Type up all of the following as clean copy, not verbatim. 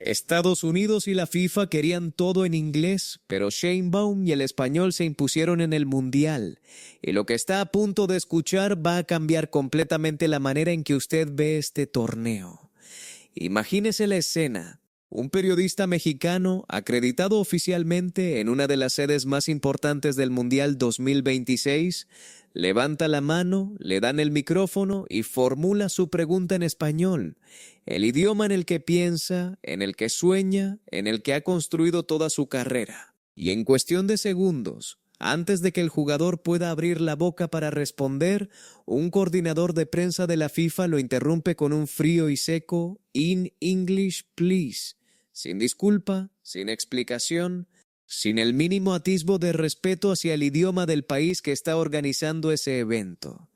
Estados Unidos y la FIFA querían todo en inglés, pero Sheinbaum y el español se impusieron en el Mundial. Y lo que está a punto de escuchar va a cambiar completamente la manera en que usted ve este torneo. Imagínese la escena. Un periodista mexicano, acreditado oficialmente en una de las sedes más importantes del Mundial 2026, levanta la mano, le dan el micrófono y formula su pregunta en español, el idioma en el que piensa, en el que sueña, en el que ha construido toda su carrera. Y en cuestión de segundos, antes de que el jugador pueda abrir la boca para responder, un coordinador de prensa de la FIFA lo interrumpe con un frío y seco "In English, please", sin disculpa, sin explicación, sin el mínimo atisbo de respeto hacia el idioma del país que está organizando ese evento.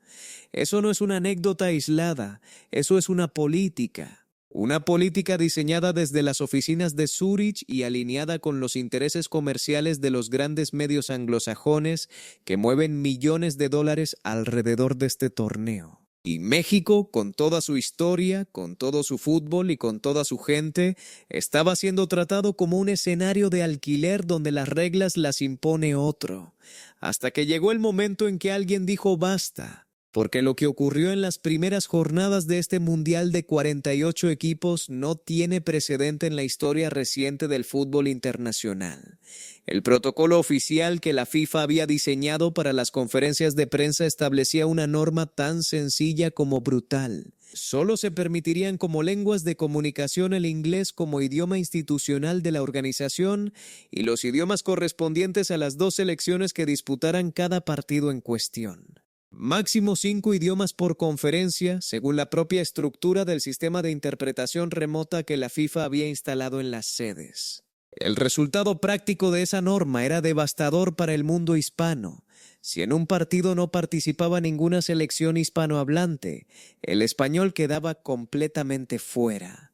Eso no es una anécdota aislada, eso es una política. Una política diseñada desde las oficinas de Zúrich y alineada con los intereses comerciales de los grandes medios anglosajones que mueven millones de dólares alrededor de este torneo. Y México, con toda su historia, con todo su fútbol y con toda su gente, estaba siendo tratado como un escenario de alquiler donde las reglas las impone otro. Hasta que llegó el momento en que alguien dijo basta. Porque lo que ocurrió en las primeras jornadas de este Mundial de 48 equipos no tiene precedente en la historia reciente del fútbol internacional. El protocolo oficial que la FIFA había diseñado para las conferencias de prensa establecía una norma tan sencilla como brutal. Solo se permitirían como lenguas de comunicación el inglés como idioma institucional de la organización y los idiomas correspondientes a las dos selecciones que disputaran cada partido en cuestión. Máximo 5 idiomas por conferencia, según la propia estructura del sistema de interpretación remota que la FIFA había instalado en las sedes. El resultado práctico de esa norma era devastador para el mundo hispano. Si en un partido no participaba ninguna selección hispanohablante, el español quedaba completamente fuera,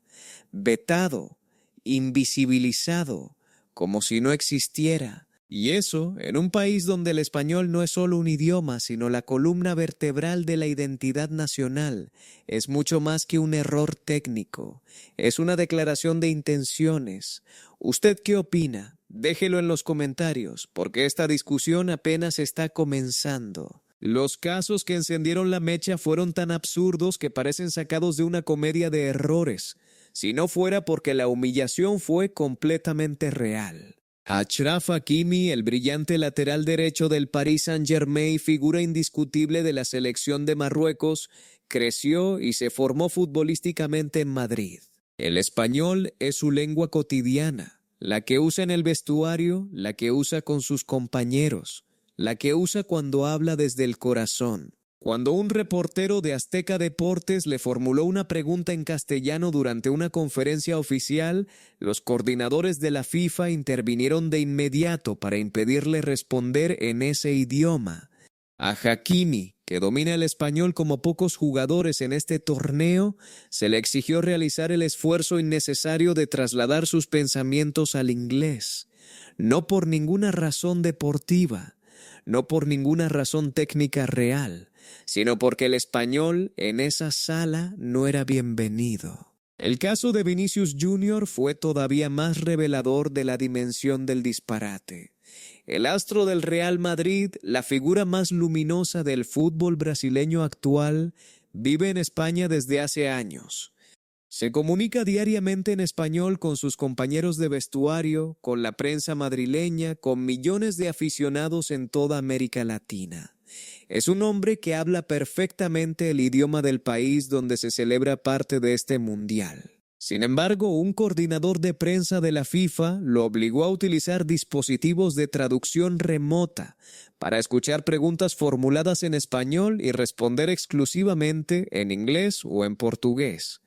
vetado, invisibilizado, como si no existiera. Y eso, en un país donde el español no es solo un idioma, sino la columna vertebral de la identidad nacional, es mucho más que un error técnico. Es una declaración de intenciones. ¿Usted qué opina? Déjelo en los comentarios, porque esta discusión apenas está comenzando. Los casos que encendieron la mecha fueron tan absurdos que parecen sacados de una comedia de errores, si no fuera porque la humillación fue completamente real. Achraf Hakimi, el brillante lateral derecho del Paris Saint-Germain, figura indiscutible de la selección de Marruecos, creció y se formó futbolísticamente en Madrid. El español es su lengua cotidiana, la que usa en el vestuario, la que usa con sus compañeros, la que usa cuando habla desde el corazón. Cuando un reportero de Azteca Deportes le formuló una pregunta en castellano durante una conferencia oficial, los coordinadores de la FIFA intervinieron de inmediato para impedirle responder en ese idioma. A Hakimi, que domina el español como pocos jugadores en este torneo, se le exigió realizar el esfuerzo innecesario de trasladar sus pensamientos al inglés. No por ninguna razón deportiva, no por ninguna razón técnica real, sino porque el español en esa sala no era bienvenido. El caso de Vinicius Jr. fue todavía más revelador de la dimensión del disparate. El astro del Real Madrid, la figura más luminosa del fútbol brasileño actual, vive en España desde hace años. Se comunica diariamente en español con sus compañeros de vestuario, con la prensa madrileña, con millones de aficionados en toda América Latina. Es un hombre que habla perfectamente el idioma del país donde se celebra parte de este mundial. Sin embargo, un coordinador de prensa de la FIFA lo obligó a utilizar dispositivos de traducción remota para escuchar preguntas formuladas en español y responder exclusivamente en inglés o en portugués.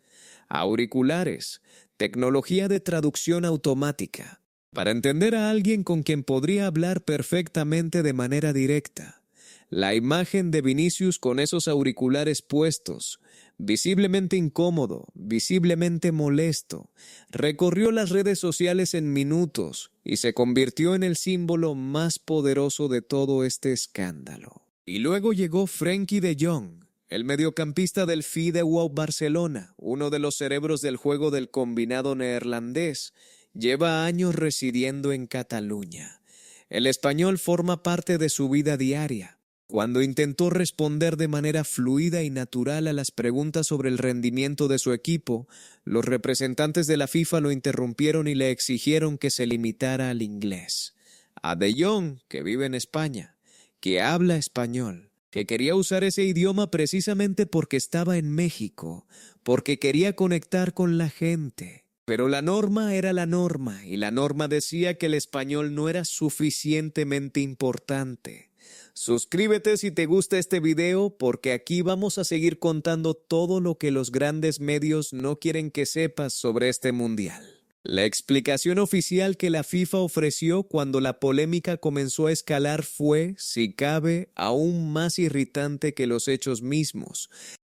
Auriculares, tecnología de traducción automática, para entender a alguien con quien podría hablar perfectamente de manera directa. La imagen de Vinicius con esos auriculares puestos, visiblemente incómodo, visiblemente molesto, recorrió las redes sociales en minutos y se convirtió en el símbolo más poderoso de todo este escándalo. Y luego llegó Frenkie de Jong, el mediocampista del FIDE Barcelona, uno de los cerebros del juego del combinado neerlandés, lleva años residiendo en Cataluña. El español forma parte de su vida diaria. Cuando intentó responder de manera fluida y natural a las preguntas sobre el rendimiento de su equipo, los representantes de la FIFA lo interrumpieron y le exigieron que se limitara al inglés. A De Jong, que vive en España, que habla español, que quería usar ese idioma precisamente porque estaba en México, porque quería conectar con la gente. Pero la norma era la norma, y la norma decía que el español no era suficientemente importante. Suscríbete si te gusta este video, porque aquí vamos a seguir contando todo lo que los grandes medios no quieren que sepas sobre este mundial. La explicación oficial que la FIFA ofreció cuando la polémica comenzó a escalar fue, si cabe, aún más irritante que los hechos mismos.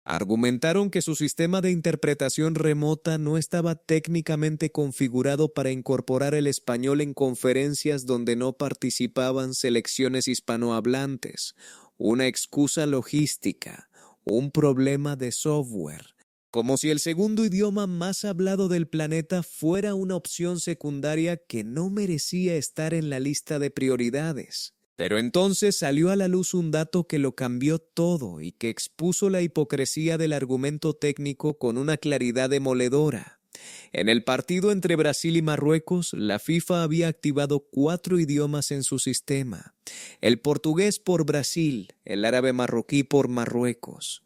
Argumentaron que su sistema de interpretación remota no estaba técnicamente configurado para incorporar el español en conferencias donde no participaban selecciones hispanohablantes, una excusa logística, un problema de software. Como si el segundo idioma más hablado del planeta fuera una opción secundaria que no merecía estar en la lista de prioridades. Pero entonces salió a la luz un dato que lo cambió todo y que expuso la hipocresía del argumento técnico con una claridad demoledora. En el partido entre Brasil y Marruecos, la FIFA había activado 4 idiomas en su sistema: el portugués por Brasil, el árabe marroquí por Marruecos,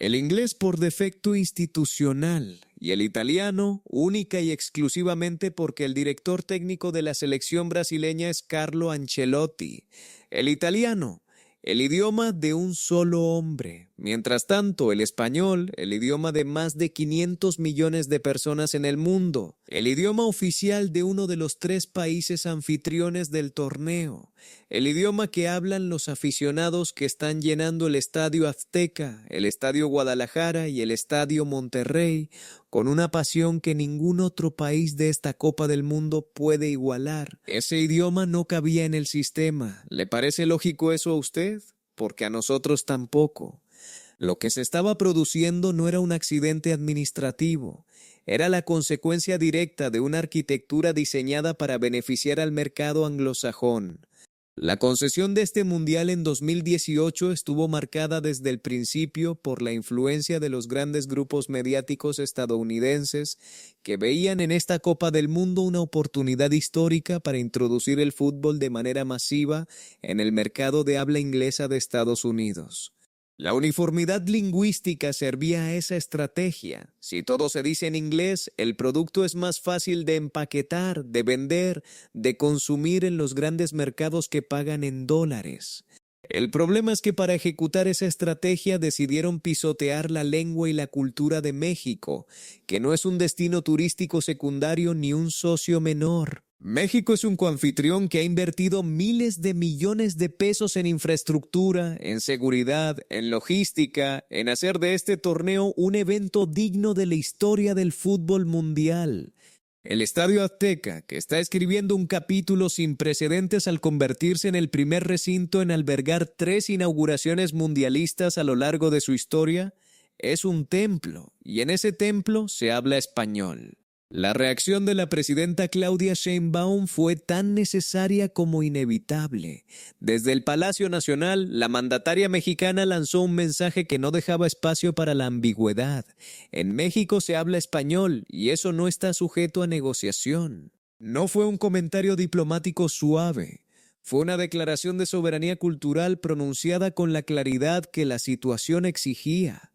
el inglés por defecto institucional y el italiano única y exclusivamente porque el director técnico de la selección brasileña es Carlo Ancelotti. El italiano, el idioma de un solo hombre. Mientras tanto, el español, el idioma de más de 500 millones de personas en el mundo, el idioma oficial de uno de los 3 países anfitriones del torneo, el idioma que hablan los aficionados que están llenando el Estadio Azteca, el Estadio Guadalajara y el Estadio Monterrey, con una pasión que ningún otro país de esta Copa del Mundo puede igualar. Ese idioma no cabía en el sistema. ¿Le parece lógico eso a usted? Porque a nosotros tampoco. Lo que se estaba produciendo no era un accidente administrativo, era la consecuencia directa de una arquitectura diseñada para beneficiar al mercado anglosajón. La concesión de este mundial en 2018 estuvo marcada desde el principio por la influencia de los grandes grupos mediáticos estadounidenses que veían en esta Copa del Mundo una oportunidad histórica para introducir el fútbol de manera masiva en el mercado de habla inglesa de Estados Unidos. La uniformidad lingüística servía a esa estrategia. Si todo se dice en inglés, el producto es más fácil de empaquetar, de vender, de consumir en los grandes mercados que pagan en dólares. El problema es que para ejecutar esa estrategia decidieron pisotear la lengua y la cultura de México, que no es un destino turístico secundario ni un socio menor. México es un coanfitrión que ha invertido miles de millones de pesos en infraestructura, en seguridad, en logística, en hacer de este torneo un evento digno de la historia del fútbol mundial. El Estadio Azteca, que está escribiendo un capítulo sin precedentes al convertirse en el primer recinto en albergar 3 inauguraciones mundialistas a lo largo de su historia, es un templo, y en ese templo se habla español. La reacción de la presidenta Claudia Sheinbaum fue tan necesaria como inevitable. Desde el Palacio Nacional, la mandataria mexicana lanzó un mensaje que no dejaba espacio para la ambigüedad. En México se habla español y eso no está sujeto a negociación. No fue un comentario diplomático suave. Fue una declaración de soberanía cultural pronunciada con la claridad que la situación exigía.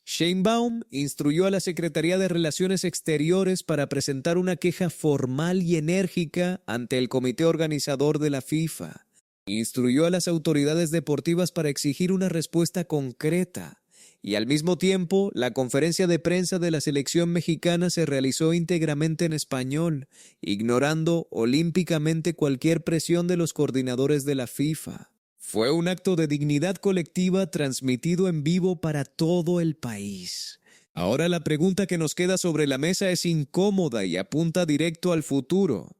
Sheinbaum instruyó a la Secretaría de Relaciones Exteriores para presentar una queja formal y enérgica ante el comité organizador de la FIFA. Instruyó a las autoridades deportivas para exigir una respuesta concreta. Y al mismo tiempo, la conferencia de prensa de la selección mexicana se realizó íntegramente en español, ignorando olímpicamente cualquier presión de los coordinadores de la FIFA. Fue un acto de dignidad colectiva transmitido en vivo para todo el país. Ahora la pregunta que nos queda sobre la mesa es incómoda y apunta directo al futuro.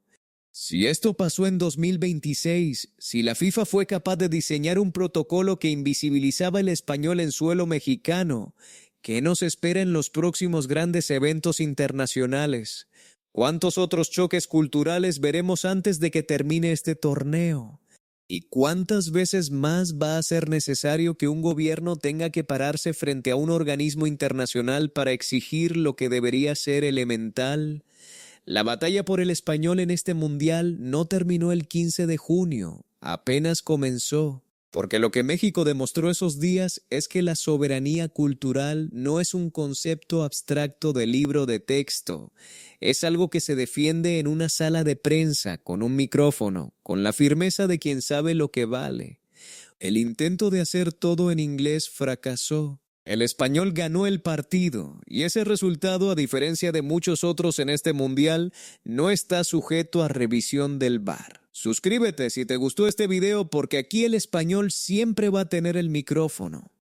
Si esto pasó en 2026, si la FIFA fue capaz de diseñar un protocolo que invisibilizaba el español en suelo mexicano, ¿qué nos espera en los próximos grandes eventos internacionales? ¿Cuántos otros choques culturales veremos antes de que termine este torneo? ¿Y cuántas veces más va a ser necesario que un gobierno tenga que pararse frente a un organismo internacional para exigir lo que debería ser elemental? La batalla por el español en este mundial no terminó el 15 de junio, apenas comenzó. Porque lo que México demostró esos días es que la soberanía cultural no es un concepto abstracto de libro de texto, es algo que se defiende en una sala de prensa, con un micrófono, con la firmeza de quien sabe lo que vale. El intento de hacer todo en inglés fracasó. El español ganó el partido, y ese resultado, a diferencia de muchos otros en este mundial, no está sujeto a revisión del VAR. Suscríbete si te gustó este video porque aquí el español siempre va a tener el micrófono.